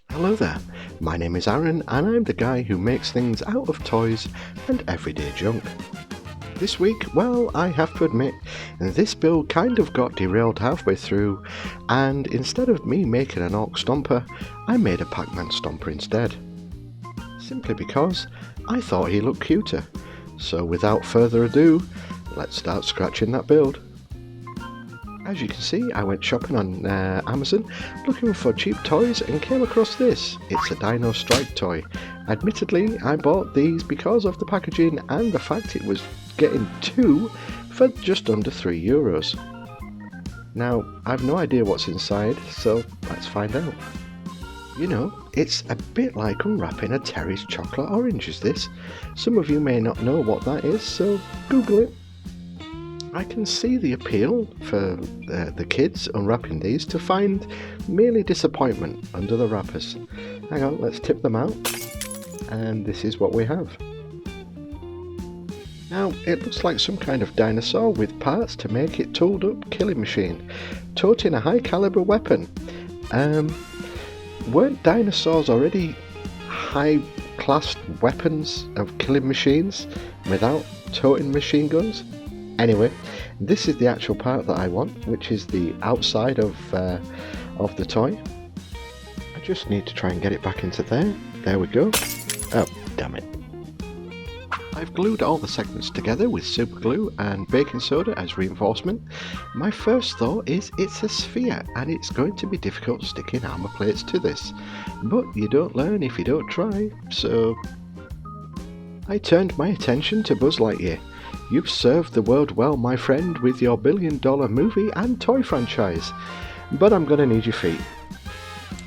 Hello there, my name is Aaron and I'm the guy who makes things out of toys and everyday junk. This week, well, I have to admit, this build kind of got derailed halfway through, and instead of me making an Ork Stompa, I made a Pacman Stompa instead. Simply because I thought he looked cuter. So without further ado, let's start scratching that build. As you can see, I went shopping on Amazon looking for cheap toys and came across this. It's a Dino Strike toy. Admittedly, I bought these because of the packaging and the fact it was getting two for just under €3. Now, I've no idea what's inside, so let's find out. You know, it's a bit like unwrapping a Terry's chocolate orange, is this? Some of you may not know what that is, so Google it. I can see the appeal for the kids unwrapping these to find merely disappointment under the wrappers. Hang on, let's tip them out, and this is what we have. Now, it looks like some kind of dinosaur with parts to make it tooled up killing machine, toting a high caliber weapon. Weren't dinosaurs already high class weapons of killing machines without toting machine guns? Anyway, this is the actual part that I want, which is the outside of the toy. I just need to try and get it back into there. There we go. Oh, damn it. I've glued all the segments together with super glue and baking soda as reinforcement. My first thought is it's a sphere and it's going to be difficult sticking armor plates to this. But you don't learn if you don't try, so I turned my attention to Buzz Lightyear. You've served the world well, my friend, with your billion-dollar movie and toy franchise, but I'm going to need your feet.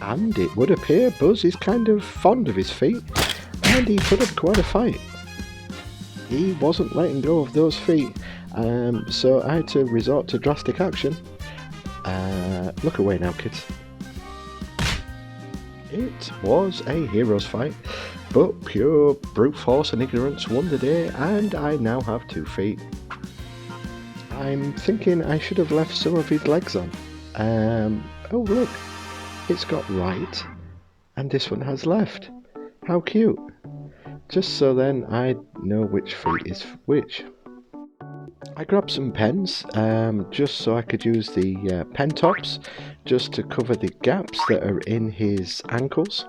And it would appear Buzz is kind of fond of his feet, and he put up quite a fight. He wasn't letting go of those feet, so I had to resort to drastic action. Look away now, kids. It was a hero's fight, but pure brute force and ignorance won the day, and I now have 2 feet. I'm thinking I should have left some of his legs on. Oh look, it's got right, and this one has left. How cute. Just so then I know which feet is which. I grabbed some pens, just so I could use the pen tops, just to cover the gaps that are in his ankles.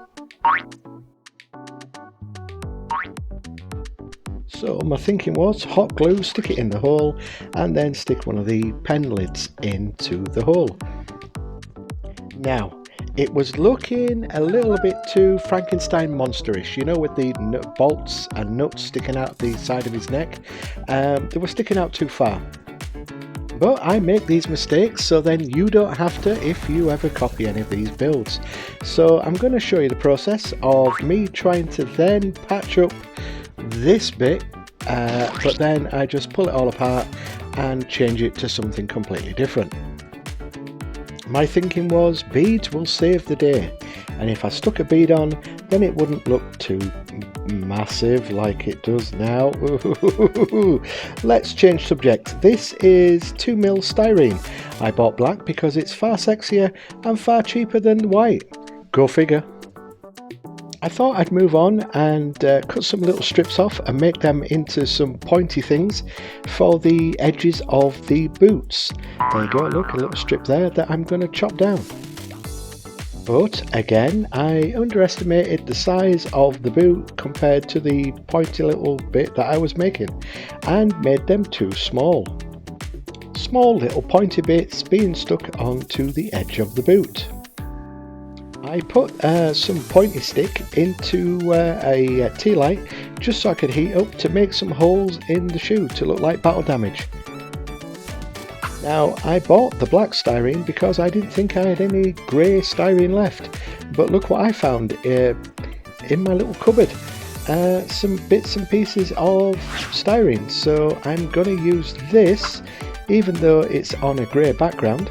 So my thinking was hot glue, stick it in the hole, and then stick one of the pen lids into the hole. Now, it was looking a little bit too Frankenstein monsterish, you know, with the bolts and nuts sticking out the side of his neck. They were sticking out too far. But I make these mistakes, so then you don't have to if you ever copy any of these builds. So I'm going to show you the process of me trying to then patch up this bit, but then I just pull it all apart and change it to something completely different. My thinking was beads will save the day, and if I stuck a bead on, then it wouldn't look too massive like it does now. Let's change subject. This is 2mm styrene. I bought black because it's far sexier and far cheaper than white. Go figure. I thought I'd move on and cut some little strips off and make them into some pointy things for the edges of the boots. There you go, look, a little strip there that I'm going to chop down. But again, I underestimated the size of the boot compared to the pointy little bit that I was making and made them too small. Small little pointy bits being stuck onto the edge of the boot. I put some pointy stick into a tea light just so I could heat up to make some holes in the shoe to look like battle damage. Now, I bought the black styrene because I didn't think I had any grey styrene left, but look what I found in my little cupboard. some bits and pieces of styrene. So I'm going to use this, even though it's on a grey background,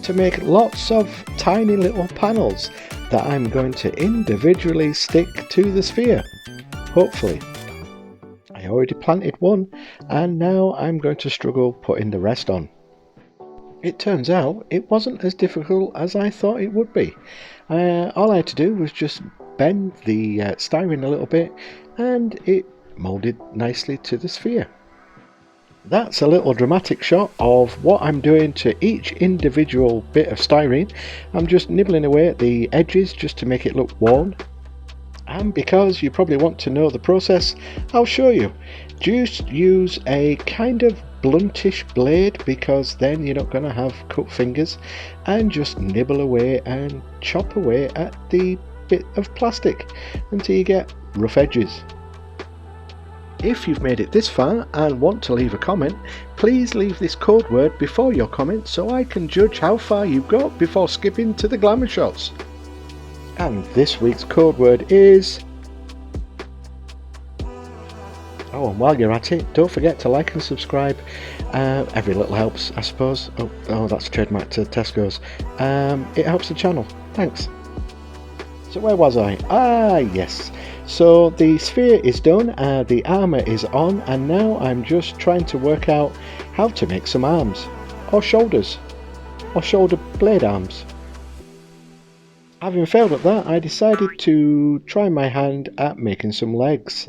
to make lots of tiny little panels that I'm going to individually stick to the sphere, hopefully. I already planted one, and now I'm going to struggle putting the rest on. It turns out it wasn't as difficult as I thought it would be. All I had to do was just bend the styrene a little bit, and it moulded nicely to the sphere. That's a little dramatic shot of what I'm doing to each individual bit of styrene. I'm just nibbling away at the edges just to make it look worn. And because you probably want to know the process, I'll show you. Just use a kind of bluntish blade, because then you're not going to have cut fingers, and just nibble away and chop away at the bit of plastic until you get rough edges. If you've made it this far and want to leave a comment, please leave this code word before your comment so I can judge how far you've got before skipping to the glamour shots. And this week's code word is... Oh, and while you're at it, don't forget to like and subscribe. Every little helps, I suppose. Oh, that's a trademark to Tesco's. It helps the channel. Thanks. So where was I? Yes. So the sphere is done, the armour is on, and now I'm just trying to work out how to make some arms, or shoulders, or shoulder blade arms. Having failed at that, I decided to try my hand at making some legs.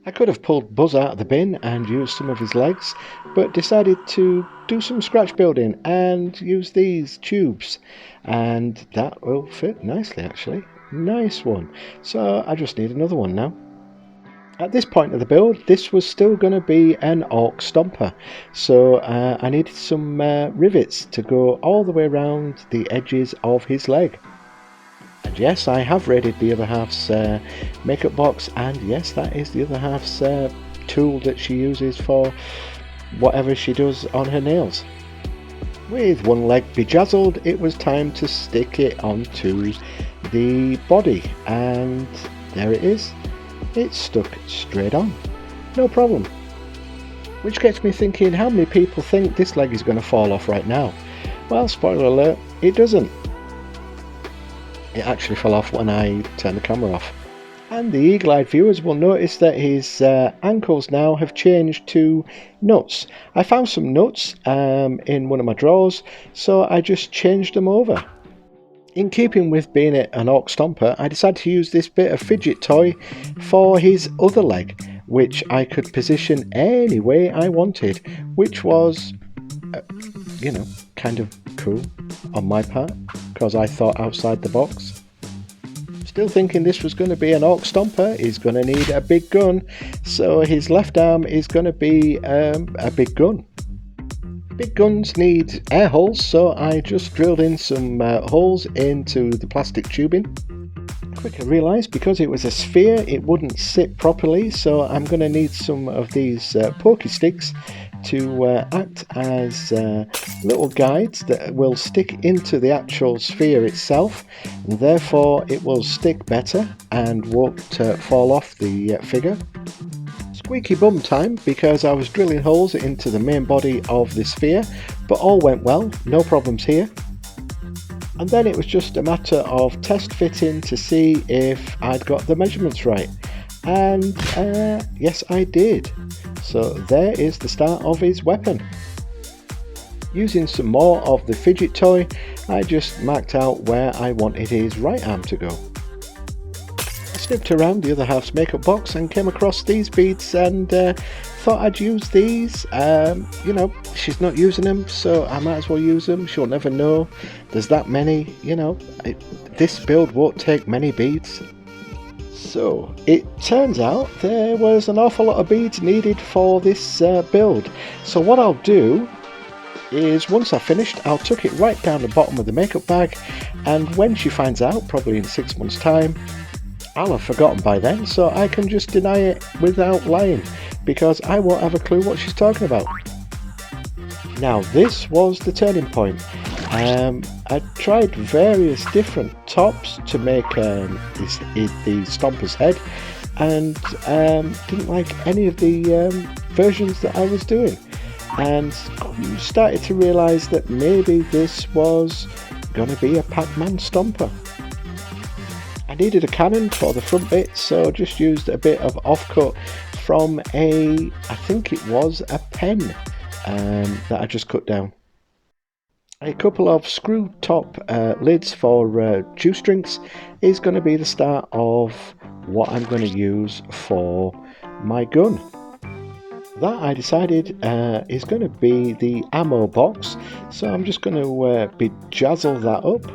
I could have pulled Buzz out of the bin and used some of his legs, but decided to do some scratch building and use these tubes, and that will fit nicely actually. Nice one. So I just need another one now. At this point of the build, this was still going to be an Ork Stompa, so I needed some rivets to go all the way around the edges of his leg. And yes, I have raided the other half's makeup box, and yes, that is the other half's tool that she uses for whatever she does on her nails. With one leg bejazzled, it was time to stick it onto the body, and there it is. It's stuck straight on, no problem. Which gets me thinking, how many people think this leg is going to fall off right now? Well, spoiler alert, it doesn't. It actually fell off when I turned the camera off. And the eagle-eyed viewers will notice that his ankles now have changed to nuts. I found some nuts in one of my drawers, so I just changed them over. In keeping with being an Ork Stompa, I decided to use this bit of fidget toy for his other leg, which I could position any way I wanted, which was, you know, kind of cool on my part, because I thought outside the box. Still thinking this was going to be an Ork Stompa. He's going to need a big gun, so his left arm is going to be a big gun. Big guns need air holes, so I just drilled in some holes into the plastic tubing. Quick I realised because it was a sphere it wouldn't sit properly, so I'm going to need some of these pokey sticks to act as little guides that will stick into the actual sphere itself, and therefore it will stick better and won't fall off the figure. Squeaky bum time, because I was drilling holes into the main body of the sphere, but all went well, no problems here. And then it was just a matter of test fitting to see if I'd got the measurements right. And yes, I did. So there is the start of his weapon. Using some more of the fidget toy, I just marked out where I wanted his right arm to go. I sniffed around the other half's makeup box and came across these beads, and thought I'd use these. You know, she's not using them, so I might as well use them. She'll never know there's that many. You know, this build won't take many beads. So it turns out there was an awful lot of beads needed for this build. So what I'll do is, once I've finished, I'll tuck it right down the bottom of the makeup bag, and when she finds out, probably in 6 months time, I'll have forgotten by then, so I can just deny it without lying, because I won't have a clue what she's talking about. Now this was the turning point. I tried various different tops to make the Stompa's head, and didn't like any of the versions that I was doing, and started to realise that maybe this was going to be a Pacman Stompa. I needed a cannon for the front bit, so just used a bit of offcut from I think it was a pen that I just cut down. A couple of screw top lids for juice drinks is going to be the start of what I'm going to use for my gun. That I decided is going to be the ammo box, so I'm just going to bejazzle that up.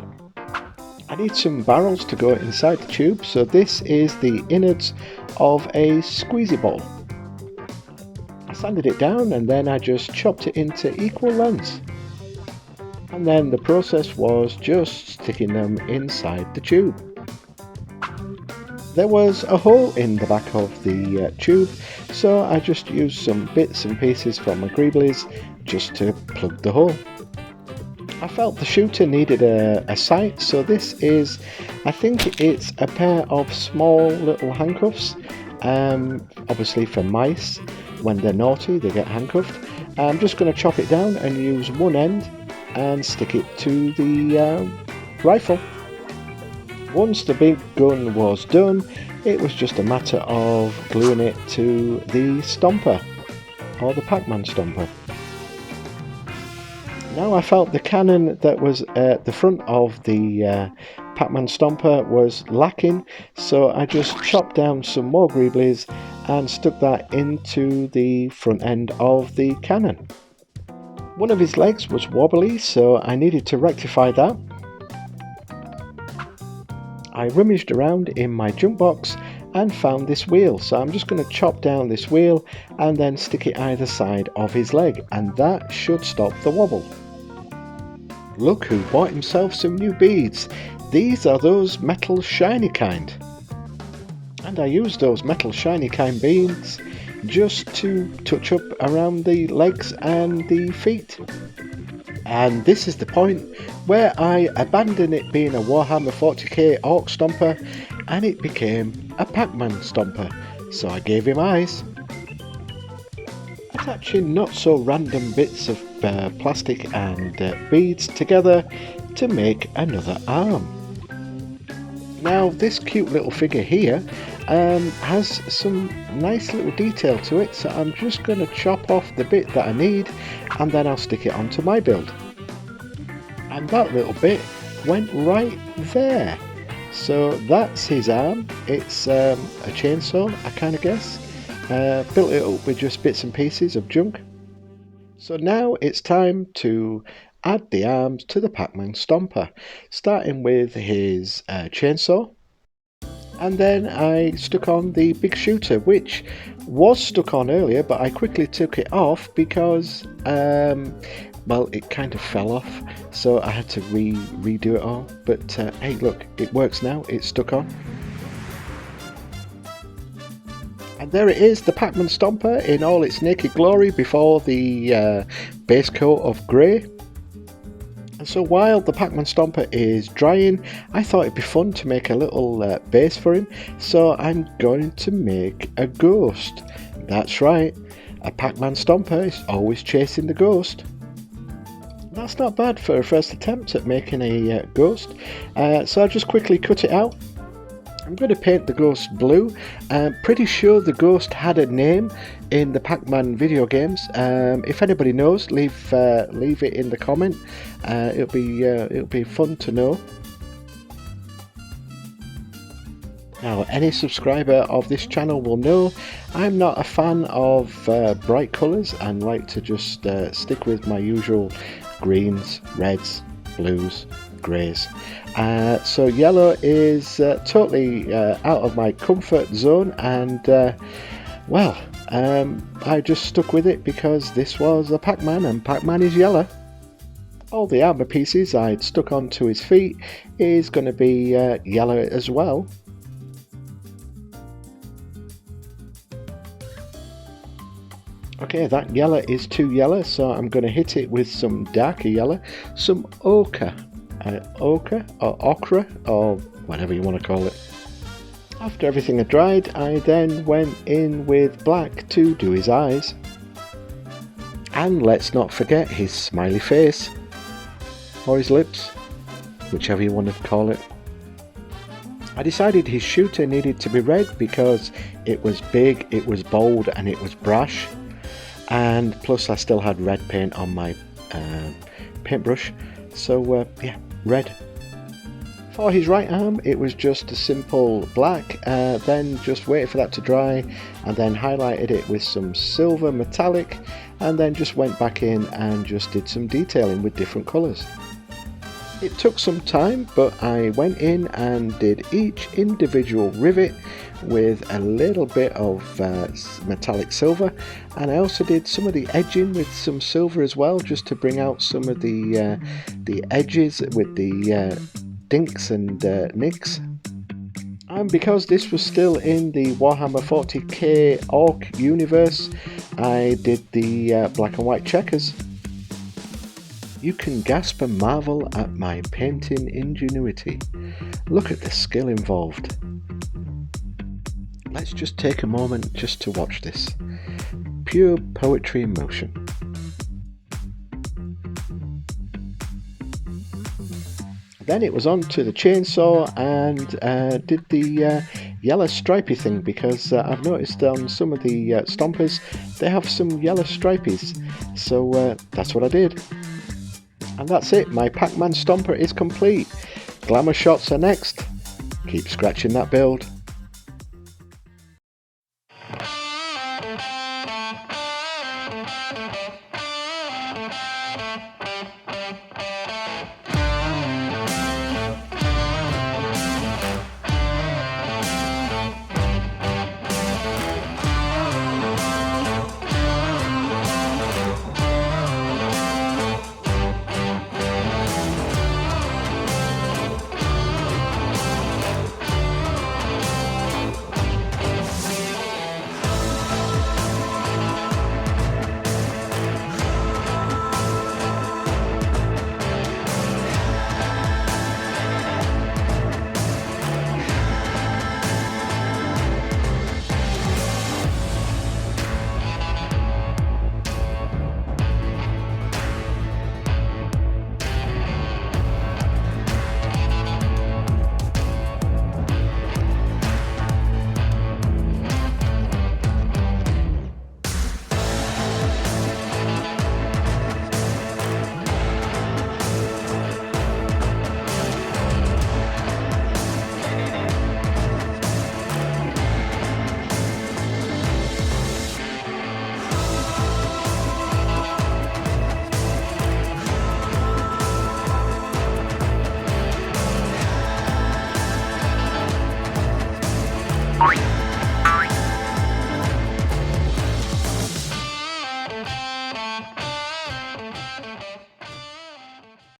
I need some barrels to go inside the tube, so this is the innards of a squeezy bottle. I sanded it down and then I just chopped it into equal lengths. And then the process was just sticking them inside the tube. There was a hole in the back of the tube, so I just used some bits and pieces from my greeblies just to plug the hole. I felt the shooter needed a sight, so this is, I think it's a pair of small little handcuffs, obviously for mice. When they're naughty they get handcuffed. I'm just going to chop it down and use one end and stick it to the rifle. Once the big gun was done, it was just a matter of gluing it to the Stompa, or the Pacman Stompa. Now I felt the cannon that was at the front of the Pacman Stompa was lacking, so I just chopped down some more greeblies and stuck that into the front end of the cannon. One of his legs was wobbly, so I needed to rectify that. I rummaged around in my junk box and found this wheel, so I'm just going to chop down this wheel and then stick it either side of his leg, and that should stop the wobble. Look who bought himself some new beads. These are those metal shiny kind. And I used those metal shiny kind beads just to touch up around the legs and the feet. And this is the point where I abandoned it being a Warhammer 40k Ork Stompa and it became a Pacman Stompa, so I gave him eyes. Attaching not so random bits of plastic and beads together to make another arm. Now this cute little figure here has some nice little detail to it, so I'm just going to chop off the bit that I need and then I'll stick it onto my build. And that little bit went right there. So that's his arm. It's a chainsaw, I kind of guess. Built it up with just bits and pieces of junk. So now it's time to add the arms to the Pacman Stompa, starting with his chainsaw. And then I stuck on the big shooter, which was stuck on earlier, but I quickly took it off because, well, it kind of fell off, so I had to redo it all. But hey, look, it works now, it's stuck on. And there it is, the Pacman Stompa in all its naked glory before the base coat of grey. And so while the Pacman Stompa is drying, I thought it'd be fun to make a little base for him, so I'm going to make a ghost. That's right, a Pacman Stompa is always chasing the ghost. That's not bad for a first attempt at making a ghost, so I just quickly cut it out. I'm going to paint the ghost blue. Pretty sure the ghost had a name in the Pacman video games. If anybody knows, leave it in the comment. It'll be fun to know. Now, any subscriber of this channel will know I'm not a fan of bright colours and like to just stick with my usual greens, reds, blues, greys. So yellow is totally out of my comfort zone, and well, I just stuck with it because this was a Pacman and Pacman is yellow. All the armour pieces I'd stuck onto his feet is going to be yellow as well. Okay, that yellow is too yellow, so I'm going to hit it with some darker yellow, some ochre, ochre or ochre or whatever you want to call it. After everything had dried, I then went in with black to do his eyes. And let's not forget his smiley face, or his lips, whichever you want to call it. I decided his shooter needed to be red because it was big, it was bold and it was brash. And plus I still had red paint on my paintbrush, so yeah, red. For his right arm it was just a simple black, then just waited for that to dry and then highlighted it with some silver metallic and then just went back in and just did some detailing with different colours. It took some time, but I went in and did each individual rivet with a little bit of metallic silver, and I also did some of the edging with some silver as well, just to bring out some of the edges with the dinks and nicks. And because this was still in the Warhammer 40k Ork universe, I did the black and white checkers. You can gasp and marvel at my painting ingenuity. Look at the skill involved. Let's just take a moment just to watch this. Pure poetry in motion. Then it was on to the chainsaw and did the yellow stripy thing, because I've noticed on some of the stompers they have some yellow stripies, so that's what I did. And that's it, my Pacman Stompa is complete. Glamour shots are next. Keep scratching that build.